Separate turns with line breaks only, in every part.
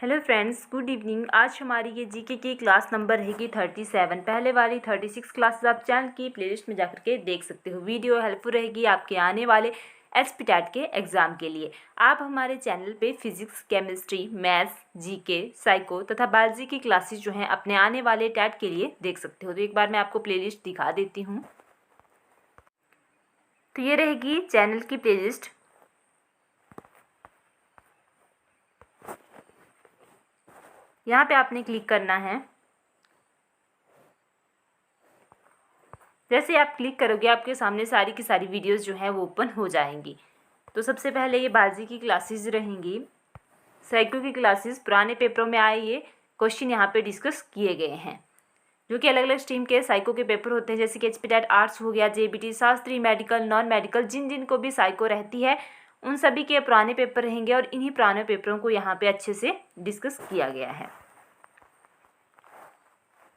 Hello friends, good evening. आज हमारी ये जीके की क्लास नंबर रहेगी 37। पहले वाली 36 क्लासेस आप चैनल की प्लेलिस्ट में जाकर के देख सकते हो। वीडियो हेल्पफुल रहेगी आपके आने वाले एसपीटैट के एग्ज़ाम के लिए। आप हमारे चैनल पे physics, chemistry, maths, GK, psycho तथा बायोलॉजी की क्लासेस जो हैं अपने आने वाले टैट के लिए देख सकते हो। तो एक बार मैं आपको प्लेलिस्ट दिखा देती हूँ। तो ये रहेगी चैनल की प्लेलिस्ट। यहाँ पे आपने क्लिक करना है। जैसे आप क्लिक करोगे आपके सामने सारी की सारी वीडियोस जो हैं वो ओपन हो जाएंगी। तो सबसे पहले ये बायोलॉजी की क्लासेस रहेंगी। साइको की क्लासेस पुराने पेपरों में आए ये क्वेश्चन यहाँ पे डिस्कस किए गए हैं, जो कि अलग अलग स्ट्रीम के साइको के पेपर होते हैं, जैसे कि एचपीटैट आर्ट्स हो गया, JBT, Shastri, medical, non medical, जिन को भी साइको रहती है उन सभी के पुराने पेपर रहेंगे और इन्हीं पुराने पेपरों को यहाँ पे अच्छे से डिस्कस किया गया है।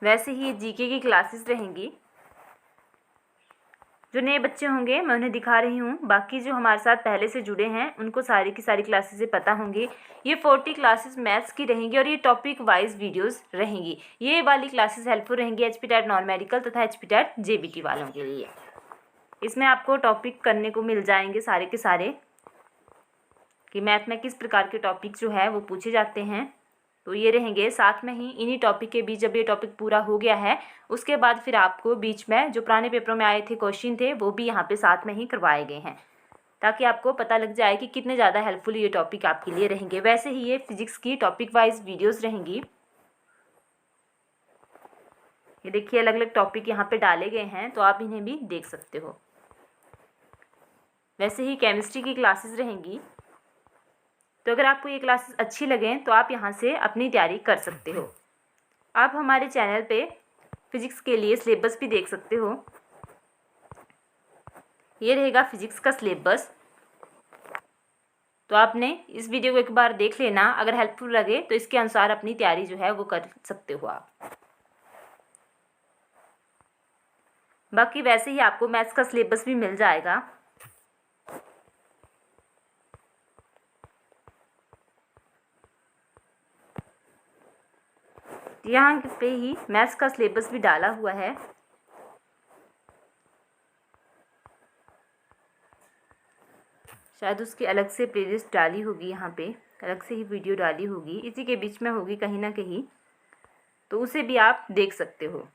वैसे ही ये जीके की क्लासेस रहेंगी। जो नए बच्चे होंगे मैं उन्हें दिखा रही हूँ, बाकी जो हमारे साथ पहले से जुड़े हैं उनको सारी की सारी क्लासेस से पता होंगी। ये 40 क्लासेस मैथ्स की रहेंगी और ये टॉपिक वाइज वीडियोस रहेंगी। ये वाली क्लासेस हेल्पफुल रहेंगी एचपीटैट नॉन मेडिकल तथा एचपीटैट जेबीटी वालों के लिए। इसमें आपको टॉपिक करने को मिल जाएंगे सारे के सारे, कि मैथ में किस प्रकार के टॉपिक जो है वो पूछे जाते हैं। तो ये रहेंगे साथ में ही इन्हीं टॉपिक के बीच। जब ये टॉपिक पूरा हो गया है उसके बाद फिर आपको बीच में जो पुराने पेपरों में आए थे क्वेश्चन थे वो भी यहाँ पे साथ में ही करवाए गए हैं, ताकि आपको पता लग जाए कि कितने ज़्यादा हेल्पफुल ये टॉपिक आपके लिए रहेंगे। वैसे ही ये फिजिक्स की टॉपिक वाइज वीडियोज़ रहेंगी। ये देखिए अलग अलग टॉपिक यहाँ पे डाले गए हैं, तो आप इन्हें भी देख सकते हो। वैसे ही केमिस्ट्री की क्लासेस रहेंगी। तो अगर आपको ये क्लासेस अच्छी लगें तो आप यहाँ से अपनी तैयारी कर सकते हो। आप हमारे चैनल पे फिजिक्स के लिए सिलेबस भी देख सकते हो। ये रहेगा फिजिक्स का सिलेबस। तो आपने इस वीडियो को एक बार देख लेना, अगर हेल्पफुल लगे तो इसके अनुसार अपनी तैयारी जो है वो कर सकते हो आप। बाकी वैसे ही आपको मैथ्स का सिलेबस भी मिल जाएगा। यहाँ पे ही मैथ्स का सिलेबस भी डाला हुआ है। शायद उसकी अलग से प्लेलिस्ट डाली होगी, यहाँ पे अलग से ही वीडियो डाली होगी, इसी के बीच में होगी कहीं ना कहीं, तो उसे भी आप देख सकते हो।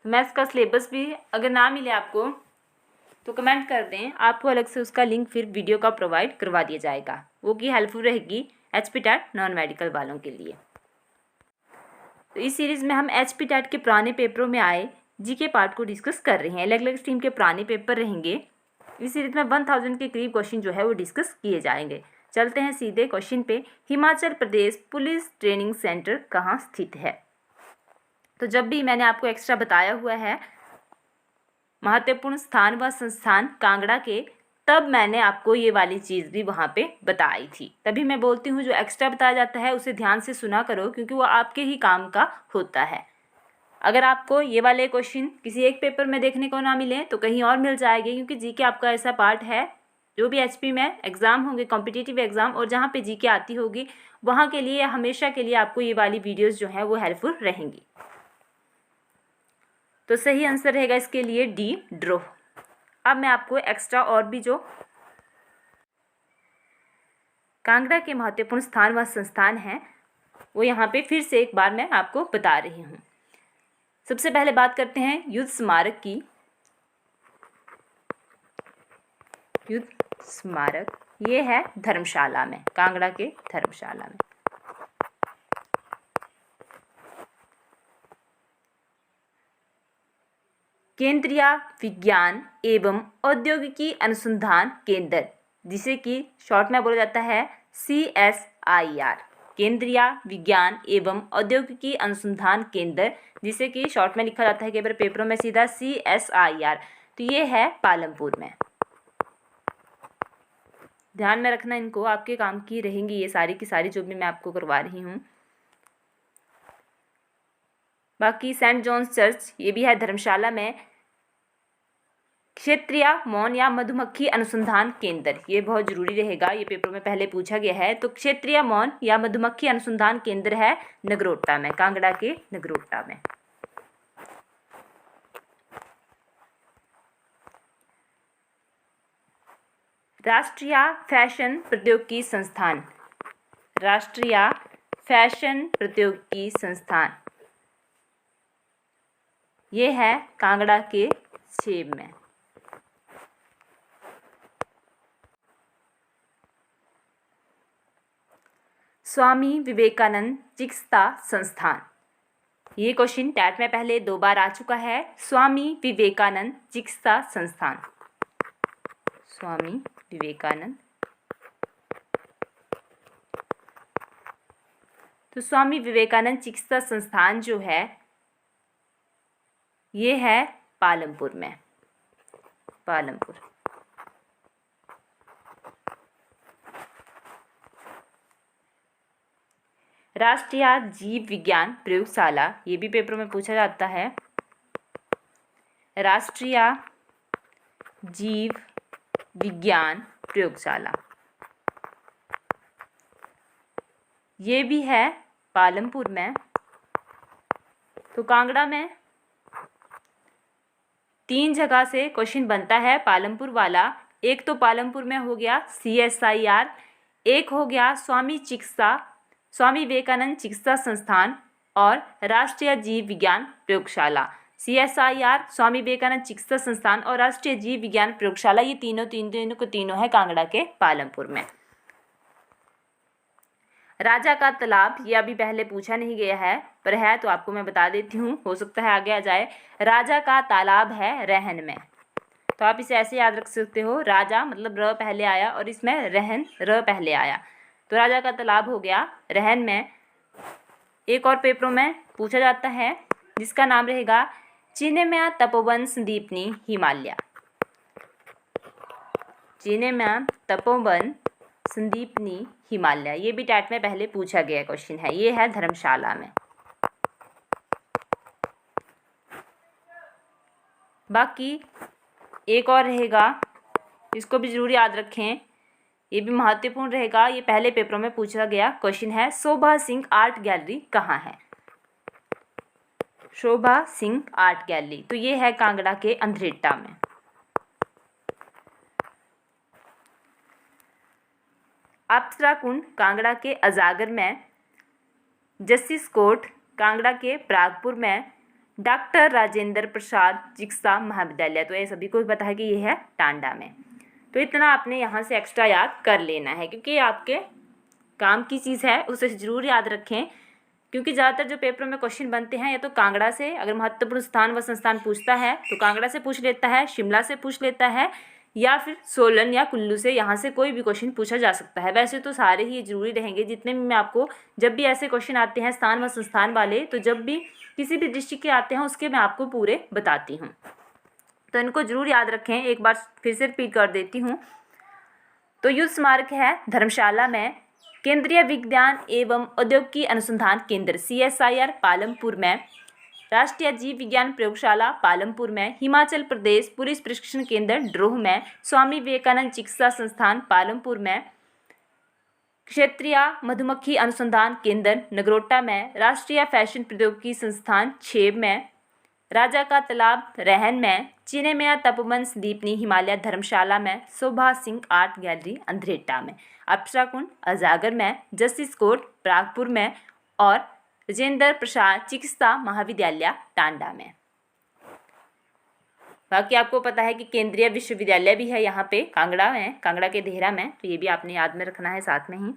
मैथ्स का सिलेबस भी अगर ना मिले आपको तो कमेंट कर दें, आपको अलग से उसका लिंक फिर वीडियो का प्रोवाइड करवा दिया जाएगा, वो की हेल्पफुल रहेगी एचपीटैट नॉन मेडिकल वालों के लिए। तो इस सीरीज़ में हम एचपीटैट के पुराने पेपरों में आए जीके पार्ट को डिस्कस कर रहे हैं। अलग अलग स्ट्रीम के पुराने पेपर रहेंगे। इस सीरीज में 1000 के करीब क्वेश्चन जो है वो डिस्कस किए जाएंगे। चलते हैं सीधे क्वेश्चन पे। Himachal Pradesh police training centre कहाँ स्थित है? तो जब भी मैंने आपको एक्स्ट्रा बताया हुआ है महत्वपूर्ण स्थान व संस्थान कांगड़ा के, तब मैंने आपको ये वाली चीज़ भी वहाँ पे बताई थी। तभी मैं बोलती हूँ जो एक्स्ट्रा बताया जाता है उसे ध्यान से सुना करो, क्योंकि वो आपके ही काम का होता है। अगर आपको ये वाले क्वेश्चन किसी एक पेपर में देखने को ना मिले तो कहीं और मिल जाएंगे, क्योंकि जीके आपका ऐसा पार्ट है जो भी एचपी में एग्ज़ाम होंगे, कॉम्पिटिटिव एग्ज़ाम, और जहाँ पे जीके आती होगी वहाँ के लिए हमेशा के लिए आपको ये वाली वीडियोस जो हैं वो हेल्पफुल रहेंगी। तो सही आंसर रहेगा इसके लिए डी, ड्रोह। अब मैं आपको एक्स्ट्रा और भी जो कांगड़ा के महत्वपूर्ण स्थान व संस्थान हैं वो यहाँ पे फिर से एक बार मैं आपको बता रही हूँ। सबसे पहले बात करते हैं युद्ध स्मारक की। युद्ध स्मारक ये है धर्मशाला में, कांगड़ा के धर्मशाला में। केंद्रीय विज्ञान एवं औद्योगिकी अनुसंधान केंद्र, जिसे कि शॉर्ट में बोला जाता है CSIR, केंद्रीय विज्ञान एवं औद्योगिकी अनुसंधान केंद्र, जिसे कि शॉर्ट में लिखा जाता है कई बार पेपरों में सीधा CSIR। तो ये है पालमपुर में। ध्यान में रखना इनको, आपके काम की रहेंगी ये सारी की सारी जो भी मैं आपको करवा रही हूँ। बाकी सेंट जॉन्स चर्च ये भी है धर्मशाला में। क्षेत्रीय मौन या मधुमक्खी अनुसंधान केंद्र, ये बहुत जरूरी रहेगा, ये पेपर में पहले पूछा गया है। तो क्षेत्रीय मौन या मधुमक्खी अनुसंधान केंद्र है नगरोटा में, कांगड़ा के नगरोटा में। राष्ट्रीय फैशन प्रौद्योगिकी संस्थान, राष्ट्रीय फैशन प्रौद्योगिकी संस्थान, ये है कांगड़ा के सेब में। स्वामी विवेकानंद चिकित्सा संस्थान, ये क्वेश्चन टैट में पहले 2 बार आ चुका है। स्वामी विवेकानंद चिकित्सा संस्थान, स्वामी विवेकानंद। तो स्वामी विवेकानंद चिकित्सा संस्थान जो है ये है पालमपुर में, पालमपुर। राष्ट्रीय जीव विज्ञान प्रयोगशाला, ये भी पेपर में पूछा जाता है। राष्ट्रीय जीव विज्ञान प्रयोगशाला, ये भी है पालमपुर में। तो कांगड़ा में 3 जगह से क्वेश्चन बनता है पालमपुर वाला। एक तो पालमपुर में हो गया CSIR, एक हो गया स्वामी विवेकानंद चिकित्सा संस्थान और राष्ट्रीय जीव विज्ञान प्रयोगशाला। CSIR, स्वामी विवेकानंद चिकित्सा संस्थान और राष्ट्रीय जीव विज्ञान प्रयोगशाला, ये तीनों है कांगड़ा के पालमपुर में। राजा का तालाब, ये अभी पहले पूछा नहीं गया है पर है तो आपको मैं बता देती हूँ, हो सकता है आगे आ जाए। राजा का तालाब है रहन में, तो आप इसे ऐसे याद रख सकते हो, राजा मतलब र पहले आया और इसमें रहन र पहले आया, तो राजा का तालाब हो गया रहन में। एक और पेपरों में पूछा जाता है जिसका नाम रहेगा चिन्मया तपोवन संदीपनी हिमालय, चिन्मया तपोवन संदीपनी हिमालय, ये भी टैट में पहले पूछा गया क्वेश्चन है। ये है धर्मशाला में। बाकी एक और रहेगा, इसको भी जरूर याद रखें, ये भी महत्वपूर्ण रहेगा, ये पहले पेपरों में पूछा गया क्वेश्चन है। शोभा सिंह आर्ट गैलरी कहाँ है? शोभा सिंह आर्ट गैलरी, तो ये है कांगड़ा के अंधेटा में। अप्सरा कुंड कांगड़ा के अजागर में, जस्टिस कोर्ट कांगड़ा के प्रागपुर में, डॉक्टर राजेंद्र प्रसाद चिकित्सा महाविद्यालय, तो ये सभी को पता है कि ये है टांडा में। तो इतना आपने यहाँ से एक्स्ट्रा याद कर लेना है क्योंकि आपके काम की चीज़ है, उसे ज़रूर याद रखें क्योंकि ज़्यादातर जो पेपरों में क्वेश्चन बनते हैं या तो कांगड़ा से, अगर महत्वपूर्ण स्थान व संस्थान पूछता है तो कांगड़ा से पूछ लेता है, शिमला से पूछ लेता है या फिर सोलन या कुल्लू से, यहाँ से कोई भी क्वेश्चन पूछा जा सकता है। वैसे तो सारे ही जरूरी रहेंगे जितने भी मैं आपको, जब भी ऐसे क्वेश्चन आते हैं स्थान व संस्थान वाले, तो जब भी किसी भी डिस्ट्रिक्ट के आते हैं उसके मैं आपको पूरे बताती हूँ, तो इनको जरूर याद रखें। एक बार फिर से रिपीट कर देती हूँ। तो युद्ध स्मारक है धर्मशाला में, केंद्रीय विज्ञान एवं औद्योगिकी अनुसंधान केंद्र CSIR पालमपुर में, राष्ट्रीय जीव विज्ञान प्रयोगशाला पालमपुर में, हिमाचल प्रदेश पुलिस प्रशिक्षण केंद्र ड्रोह में, स्वामी विवेकानंद चिकित्सा संस्थान पालमपुर में, क्षेत्रीय मधुमक्खी अनुसंधान केंद्र नगरोटा में, राष्ट्रीय फैशन प्रौद्योगिकी संस्थान छेब में, राजा का तालाब रहन में, चिन्मया तपोवन संदीपनी हिमालय धर्मशाला में, शोभा सिंह आर्ट गैलरी अंधेटा में, अप्सरा कुंड अजागर में, जस्टिस कोर्ट प्रागपुर में और राजेंद्र प्रसाद चिकित्सा महाविद्यालय टांडा में। बाकी आपको पता है कि केंद्रीय विश्वविद्यालय भी है यहाँ पे कांगड़ा में, कांगड़ा के देहरा में, तो ये भी आपने याद में रखना है साथ में ही।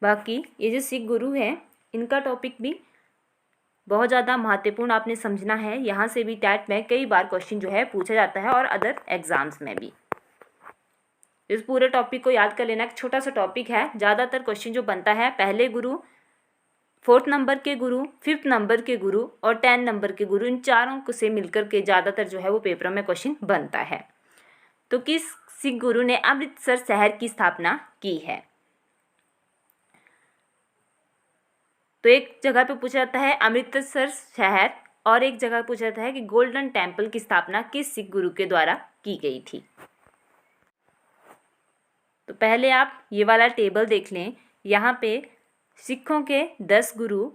बाकी ये जो सिख गुरु है इनका टॉपिक भी बहुत ज़्यादा महत्वपूर्ण आपने समझना है, यहाँ से भी टैट में कई बार क्वेश्चन जो है पूछा जाता है और अदर एग्जाम्स में भी। इस पूरे टॉपिक को याद कर लेना, एक छोटा सा टॉपिक है, ज़्यादातर क्वेश्चन जो बनता है पहले गुरु, 4th नंबर के गुरु, 5th नंबर के गुरु और 10 नंबर के गुरु, इन चारों से मिलकर के ज़्यादातर जो है वो पेपर में क्वेश्चन बनता है। तो किस सिख गुरु ने अमृतसर शहर की स्थापना की है? तो एक जगह पे पूछा जाता है अमृतसर शहर और एक जगह पूछा जाता है कि गोल्डन टेम्पल की स्थापना किस सिख गुरु के द्वारा की गई थी। तो पहले आप ये वाला टेबल देख लें। यहाँ पे सिखों के 10 गुरु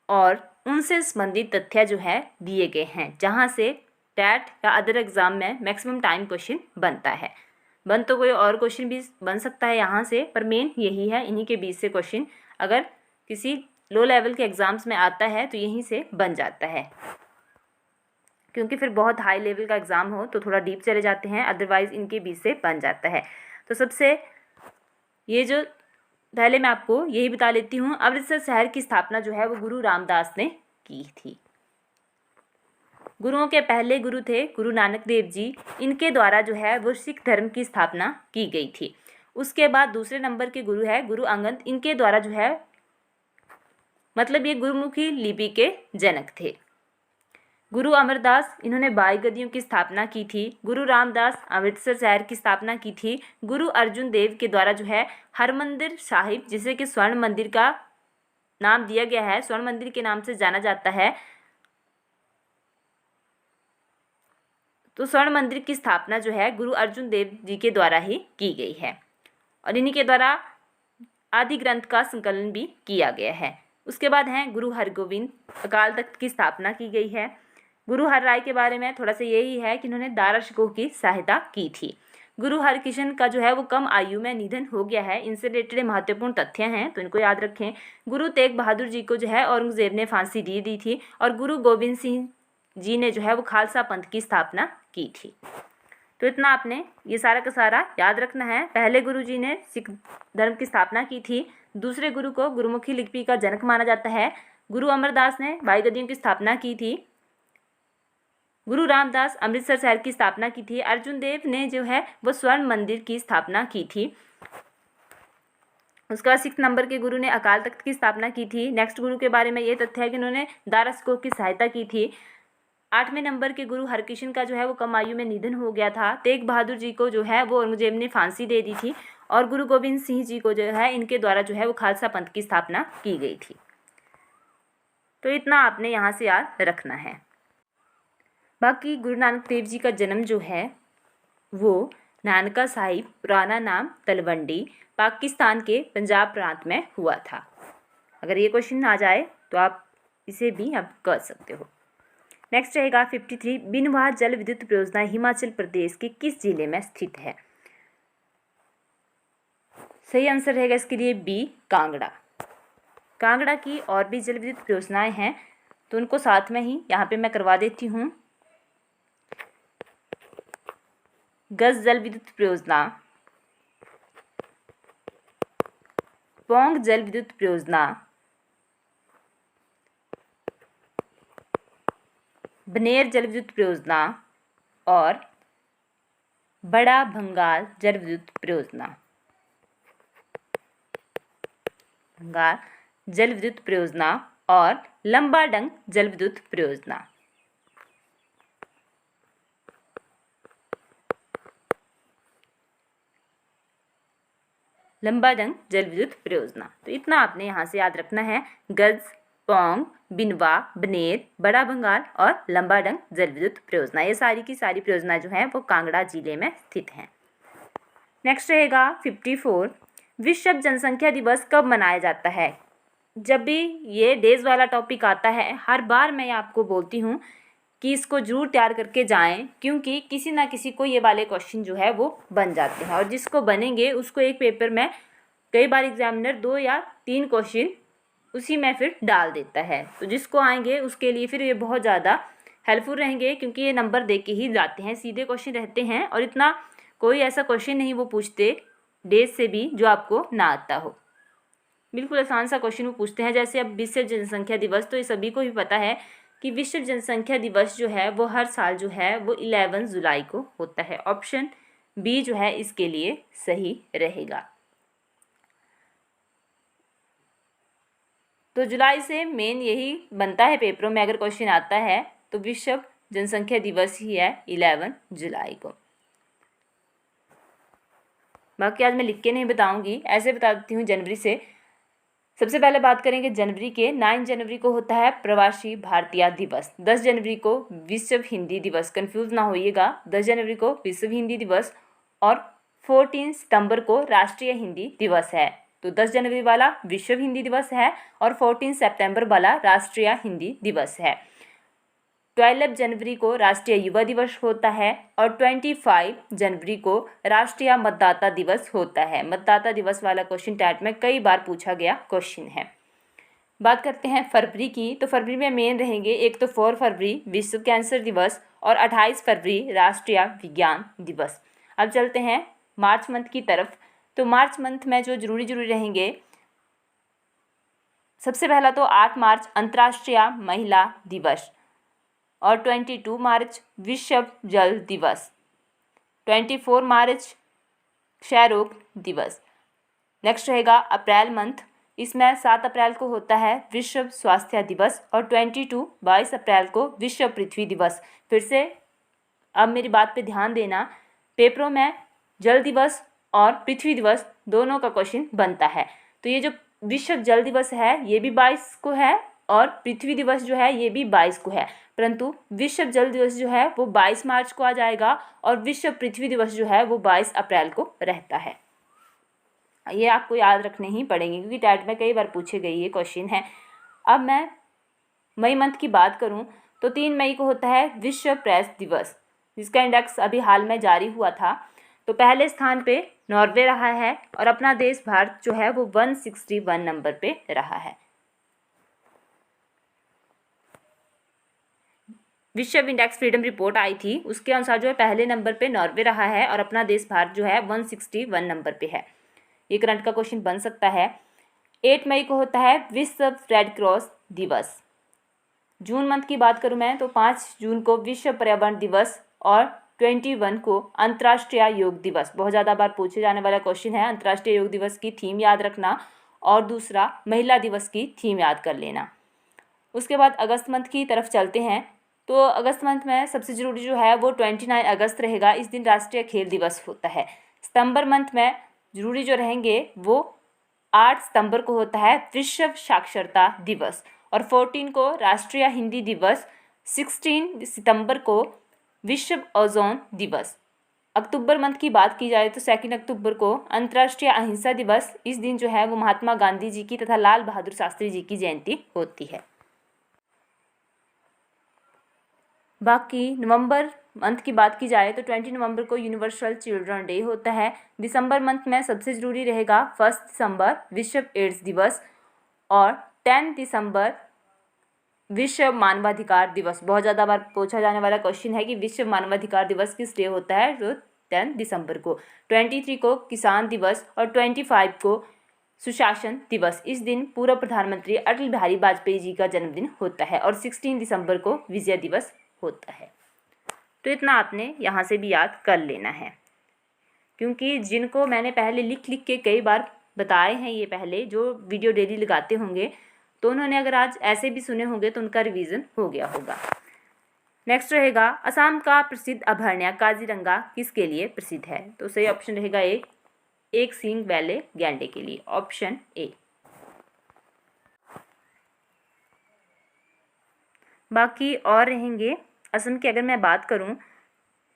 और उनसे संबंधित तथ्य जो है दिए गए हैं, जहाँ से टैट या अदर एग्ज़ाम में मैक्सिमम टाइम क्वेश्चन बनता है। बन तो कोई और क्वेश्चन भी बन सकता है यहाँ से, पर मेन यही है, इन्हीं के बीच से क्वेश्चन अगर किसी लो लेवल के एग्ज़ाम्स में आता है तो यहीं से बन जाता है, क्योंकि फिर बहुत हाई लेवल का एग्ज़ाम हो तो थोड़ा डीप चले जाते हैं, अदरवाइज़ इनके बीच से बन जाता है। तो सबसे ये जो पहले मैं आपको यही बता लेती हूँ, अमृतसर शहर की स्थापना जो है वो गुरु रामदास ने की थी। गुरुओं के पहले गुरु थे गुरु नानक देव जी, इनके द्वारा जो है वो सिख धर्म की स्थापना की गई थी। उसके बाद दूसरे नंबर के गुरु है गुरु अंगद, इनके द्वारा जो है मतलब ये गुरुमुखी लिपि के जनक थे। गुरु अमरदास, इन्होंने 22 गद्दियों की स्थापना की थी। गुरु रामदास अमृतसर शहर की स्थापना की थी। गुरु अर्जुन देव के द्वारा जो है हरमंदिर साहिब, जिसे कि स्वर्ण मंदिर का नाम दिया गया है, स्वर्ण मंदिर के नाम से जाना जाता है, तो स्वर्ण मंदिर की स्थापना जो है गुरु अर्जुन देव जी के द्वारा ही की गई है और इन्हीं के द्वारा आदि ग्रंथ का संकलन भी किया गया है। उसके बाद हैं गुरु हरगोविंद, अकाल तख्त की स्थापना की गई है। गुरु हरराय के बारे में थोड़ा सा यही है कि इन्होंने दारा शिकोह की सहायता की थी। गुरु हरकिशन का जो है वो कम आयु में निधन हो गया है। इनसे रिलेटेड महत्वपूर्ण तथ्य हैं तो इनको याद रखें। गुरु तेग बहादुर जी को जो है औरंगजेब ने फांसी दे दी थी और गुरु गोविंद सिंह जी ने जो है वो खालसा पंथ की स्थापना की थी। तो इतना आपने ये सारा का सारा याद रखना है। पहले गुरु जी ने सिख धर्म की स्थापना की थी। दूसरे गुरु को गुरुमुखी लिपि का जनक माना जाता है। गुरु अमरदास ने 22 गद्दियों की स्थापना की थी। गुरु रामदास अमृतसर शहर की स्थापना की थी। अर्जुन देव ने जो है वो स्वर्ण मंदिर की स्थापना की थी। उसके बाद 6 नंबर के गुरु ने अकाल तख्त की स्थापना की थी। नेक्स्ट गुरु के बारे में ये तथ्य है कि उन्होंने दारा शिकोह की सहायता की थी। 8वें नंबर के गुरु हरकिशन का जो है वो कम आयु में निधन हो गया था। तेग बहादुर जी को जो है वो औरंगजेब ने फांसी दे दी थी और गुरु गोविंद सिंह जी को जो है इनके द्वारा जो है वो खालसा पंथ की स्थापना की गई थी। तो इतना आपने यहाँ से याद रखना है। बाकी गुरु नानक देव जी का जन्म जो है वो नानका साहिब, पुराना नाम तलवंडी, पाकिस्तान के पंजाब प्रांत में हुआ था। अगर ये क्वेश्चन आ जाए तो आप इसे भी आप कर सकते हो। नेक्स्ट रहेगा 53, बिनवाह जल विद्युत परियोजना हिमाचल प्रदेश के किस जिले में स्थित है? सही आंसर रहेगा इसके लिए बी, कांगड़ा। कांगड़ा की और भी जल विद्युत परियोजनाएं हैं तो उनको साथ में ही यहाँ पे मैं करवा देती हूँ। गज जल विद्युत परियोजना, पौंग जल विद्युत परियोजना, बनेर जल विद्युत परियोजना और बड़ा भंगाल जल विद्युत परियोजना। भंगाल जल विद्युत परियोजना और लंबाडंग जल विद्युत परियोजना। लंबाडंग जल विद्युत परियोजना। तो इतना आपने यहाँ से याद रखना है। गज, पौंग, बिनवा, बनेर, बड़ा भंगाल और लंबाडंग जल विद्युत परियोजना, ये सारी की सारी परियोजना जो है वो कांगड़ा जिले में स्थित हैं। नेक्स्ट रहेगा 54, विश्व जनसंख्या दिवस कब मनाया जाता है? जब भी ये डेज वाला टॉपिक आता है हर बार मैं आपको बोलती हूँ कि इसको जरूर तैयार करके जाएं, क्योंकि किसी ना किसी को ये वाले क्वेश्चन जो है वो बन जाते हैं और जिसको बनेंगे उसको एक पेपर में कई बार एग्जामिनर 2 या 3 क्वेश्चन उसी में फिर डाल देता है। तो जिसको आएंगे उसके लिए फिर ये बहुत ज़्यादा हेल्पफुल रहेंगे, क्योंकि ये नंबर दे के ही जाते हैं, सीधे क्वेश्चन रहते हैं और इतना कोई ऐसा क्वेश्चन नहीं वो पूछते डेज से भी जो आपको ना आता हो। बिल्कुल आसान सा क्वेश्चन वो पूछते हैं। जैसे अब विश्व जनसंख्या दिवस, तो ये सभी को भी पता है कि विश्व जनसंख्या दिवस जो है वो हर साल जो है वो 11 जुलाई को होता है। ऑप्शन बी जो है इसके लिए सही रहेगा। तो जुलाई से मेन यही बनता है पेपरों में, अगर क्वेश्चन आता है तो विश्व जनसंख्या दिवस ही है 11 जुलाई को। बाकी आज मैं लिख के नहीं बताऊंगी, ऐसे बता देती हूँ जनवरी से। सबसे पहले बात करेंगे जनवरी के। 9 जनवरी को होता है प्रवासी भारतीय दिवस। 10 जनवरी को विश्व हिंदी दिवस, कंफ्यूज ना होइएगा, 10 जनवरी को विश्व हिंदी दिवस। और 14 सितंबर को राष्ट्रीय हिंदी दिवस है। तो 10 जनवरी वाला विश्व हिंदी दिवस है और 14 सितंबर वाला राष्ट्रीय हिंदी दिवस है। 12 जनवरी को राष्ट्रीय युवा दिवस होता है और 25 जनवरी को राष्ट्रीय मतदाता दिवस होता है। मतदाता दिवस वाला क्वेश्चन टैट में कई बार पूछा गया क्वेश्चन है। बात करते हैं फरवरी की। तो फरवरी में मेन रहेंगे, एक तो 4 फरवरी विश्व कैंसर दिवस और 28 फरवरी राष्ट्रीय विज्ञान दिवस। अब चलते हैं मार्च मंथ की तरफ। तो मार्च मंथ में जो जरूरी रहेंगे, सबसे पहला तो 8 मार्च अंतर्राष्ट्रीय महिला दिवस और 22 मार्च विश्व जल दिवस, 24 मार्च क्षय रोग दिवस। नेक्स्ट रहेगा अप्रैल मंथ। इसमें 7 अप्रैल को होता है विश्व स्वास्थ्य दिवस और 22 अप्रैल को विश्व पृथ्वी दिवस। फिर से अब मेरी बात पे ध्यान देना, पेपरों में जल दिवस और पृथ्वी दिवस दोनों का क्वेश्चन बनता है। तो ये जो विश्व जल दिवस है ये भी 22 को है और पृथ्वी दिवस जो है ये भी 22 को है, परंतु विश्व जल दिवस जो है वो 22 मार्च को आ जाएगा और विश्व पृथ्वी दिवस जो है वो 22 अप्रैल को रहता है। ये आपको याद रखने ही पड़ेंगे क्योंकि टैट में कई बार पूछे गए ये क्वेश्चन है। अब मैं मई मंथ की बात करूं तो 3 मई को होता है विश्व प्रेस दिवस, जिसका इंडेक्स अभी हाल में जारी हुआ था। तो पहले स्थान पे नॉर्वे रहा है और अपना देश भारत जो है वो 161 नंबर पे रहा है। विश्व इंडेक्स फ्रीडम रिपोर्ट आई थी, उसके अनुसार जो है पहले नंबर पे नॉर्वे रहा है और अपना देश भारत जो है 161 नंबर पे है। ये करंट का क्वेश्चन बन सकता है। 8 मई को होता है विश्व रेड क्रॉस दिवस। जून मंथ की बात करूं मैं तो 5 जून को विश्व पर्यावरण दिवस और 21 को अंतर्राष्ट्रीय योग दिवस। बहुत ज़्यादा बार पूछे जाने वाला क्वेश्चन है। अंतर्राष्ट्रीय योग दिवस की थीम याद रखना और दूसरा महिला दिवस की थीम याद कर लेना। उसके बाद अगस्त मंथ की तरफ चलते हैं। तो अगस्त मंथ में सबसे ज़रूरी जो है वो 29 अगस्त रहेगा, इस दिन राष्ट्रीय खेल दिवस होता है। सितंबर मंथ में जरूरी जो रहेंगे वो 8 सितंबर को होता है विश्व साक्षरता दिवस और 14 को राष्ट्रीय हिंदी दिवस, 16 सितंबर को विश्व ओजोन दिवस। अक्टूबर मंथ की बात की जाए तो 2 अक्टूबर को अंतर्राष्ट्रीय अहिंसा दिवस, इस दिन जो है वो महात्मा गांधी जी की तथा लाल बहादुर शास्त्री जी की जयंती होती है। बाकी नवंबर मंथ की बात की जाए तो 20 नवंबर को यूनिवर्सल चिल्ड्रन डे होता है। दिसंबर मंथ में सबसे ज़रूरी रहेगा 1 दिसंबर विश्व एड्स दिवस और 10 दिसंबर विश्व मानवाधिकार दिवस। बहुत ज़्यादा बार पूछा जाने वाला क्वेश्चन है कि विश्व मानवाधिकार दिवस किस डे होता है, तो 10 दिसंबर को। 23 को किसान दिवस और 25 को सुशासन दिवस, इस दिन पूर्व प्रधानमंत्री अटल बिहारी वाजपेयी जी का जन्मदिन होता है और 16 दिसंबर को विजय दिवस होता है। तो इतना आपने यहाँ से भी याद कर लेना है, क्योंकि जिनको मैंने पहले लिख के कई बार बताए हैं, ये पहले जो वीडियो डेली लगाते होंगे तो उन्होंने अगर आज ऐसे भी सुने होंगे तो उनका रिवीजन हो गया होगा। नेक्स्ट रहेगा असम का प्रसिद्ध अभयारण्य काजीरंगा किसके लिए प्रसिद्ध है? तो सही ऑप्शन रहेगा एक सींग वाले गैंडे के लिए, ऑप्शन ए। बाकी और रहेंगे असम की अगर मैं बात करूं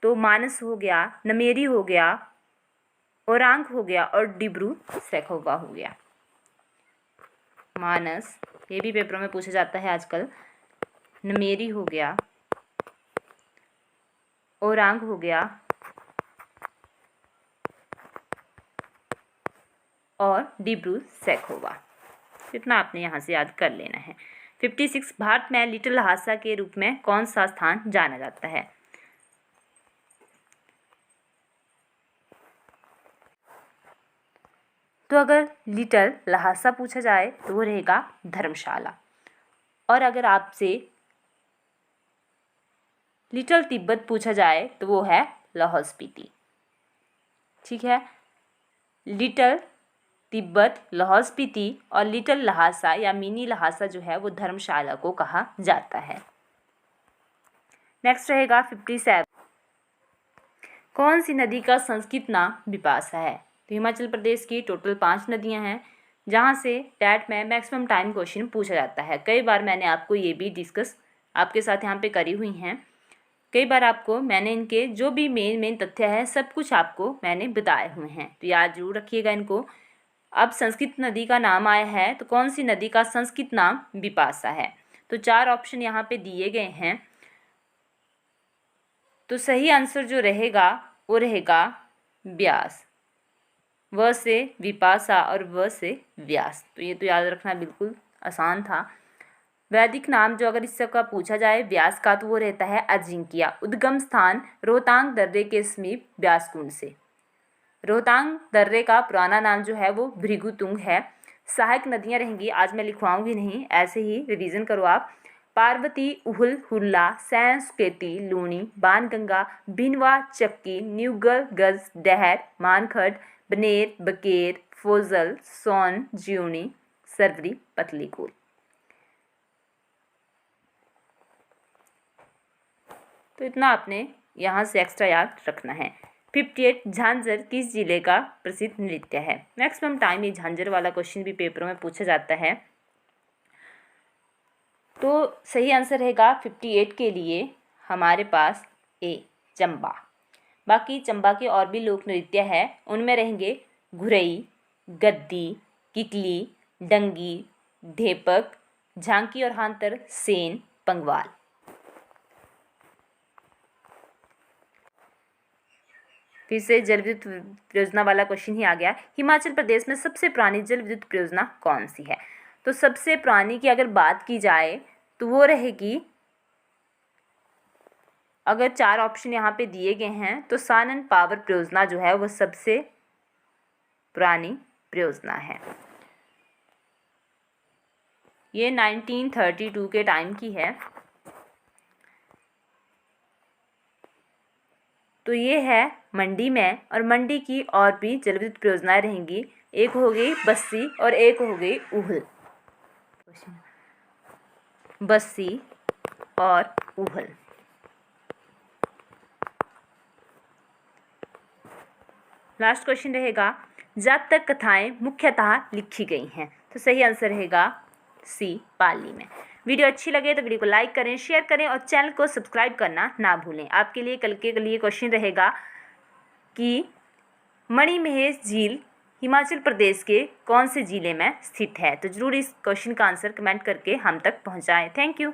तो मानस हो गया, नमेरी हो गया, ओरांग हो गया और डिब्रू सैखोवा हो गया। मानस, ये भी पेपरों में पूछा जाता है आजकल। नमेरी हो गया, ओरांग हो गया और डिब्रू सैखोवा। इतना आपने यहाँ से याद कर लेना है। 56 भारत में लिटिल लहासा के रूप में कौन सा स्थान जाना जाता है? तो अगर लिटिल लहासा पूछा जाए तो वो रहेगा धर्मशाला, और अगर आपसे लिटिल तिब्बत पूछा जाए तो वो है लाहौल स्पीति। ठीक है, लिटिल तिब्बत, लाहौल स्पीति और लिटिल लहासा या मिनी लहासा जो है वो धर्मशाला को कहा जाता है। नेक्स्ट रहेगा 57 कौन सी नदी का संस्कृत नाम बिपाशा है? तो हिमाचल प्रदेश की टोटल 5 नदियां हैं जहाँ से टैट में मैक्सिमम टाइम क्वेश्चन पूछा जाता है। कई बार मैंने आपको ये भी डिस्कस आपके साथ यहाँ पे करी हुई हैं। कई बार आपको मैंने इनके जो भी मेन तथ्य है सब कुछ आपको मैंने बताए हुए हैं, तो याद जरूर रखिएगा इनको। अब संस्कृत नदी का नाम आया है, तो कौन सी नदी का संस्कृत नाम बिपाशा है? तो 4 ऑप्शन यहाँ पे दिए गए हैं, तो सही आंसर जो रहेगा वो रहेगा व्यास। व से विपाशा और व से व्यास। तो ये तो याद रखना बिल्कुल आसान था। वैदिक नाम जो अगर इससे का पूछा जाए व्यास का, तो वो रहता है अजिंक्य। उद्गम स्थान रोहतांग दर्रे के समीप व्यासकुंड से। रोहतांग दर्रे का पुराना नाम जो है वो भृगुतुंग है। सहायक नदियाँ रहेंगी, आज मैं लिखवाऊंगी नहीं, ऐसे ही रिवीजन करो आप। पार्वती, उहुल, हुल्ला, सैन, सुकेती, लूणी, बाणगंगा, भिनवा, चक्की, न्यूगल, गज, डहर, मानखड़, बनेर, बकेर, फोजल, सोन, ज्यूनी, सरवरी, पतलीकूल। तो इतना आपने यहाँ से एक्स्ट्रा याद रखना है। 58 झांझर किस जिले का प्रसिद्ध नृत्य है? मैक्सिमम टाइम ये झांझर वाला क्वेश्चन भी पेपरों में पूछा जाता है। तो सही आंसर रहेगा 58 के लिए हमारे पास ए चंबा। बाकी चंबा के और भी लोक नृत्य है, उनमें रहेंगे घुरई, गद्दी, किकली, डंगी, ढेपक, झांकी और हांतर, सेन, पंगवाल। फिर से जल विद्युत परियोजना वाला क्वेश्चन ही आ गया। हिमाचल प्रदेश में सबसे पुरानी जल विद्युत परियोजना कौन सी है? तो सबसे पुरानी की अगर बात की जाए तो वो रहेगी, अगर 4 ऑप्शन यहाँ पे दिए गए हैं, तो सानन पावर परियोजना जो है वो सबसे पुरानी परियोजना है। ये 1932 के टाइम की है। तो ये है मंडी में, और मंडी की और भी जल विद्युत परियोजनाएं रहेंगी। एक हो गई बस्सी और एक हो गई उहल। बस्सी और उहल। लास्ट क्वेश्चन रहेगा, जातक कथाएं मुख्यतः लिखी गई हैं? तो सही आंसर रहेगा सी पाली में। वीडियो अच्छी लगे तो वीडियो को लाइक करें, शेयर करें और चैनल को सब्सक्राइब करना ना भूलें। आपके लिए कल के लिए क्वेश्चन रहेगा कि मणिमहेश झील हिमाचल प्रदेश के कौन से जिले में स्थित है? तो जरूर इस क्वेश्चन का आंसर कमेंट करके हम तक पहुंचाएं। Thank you.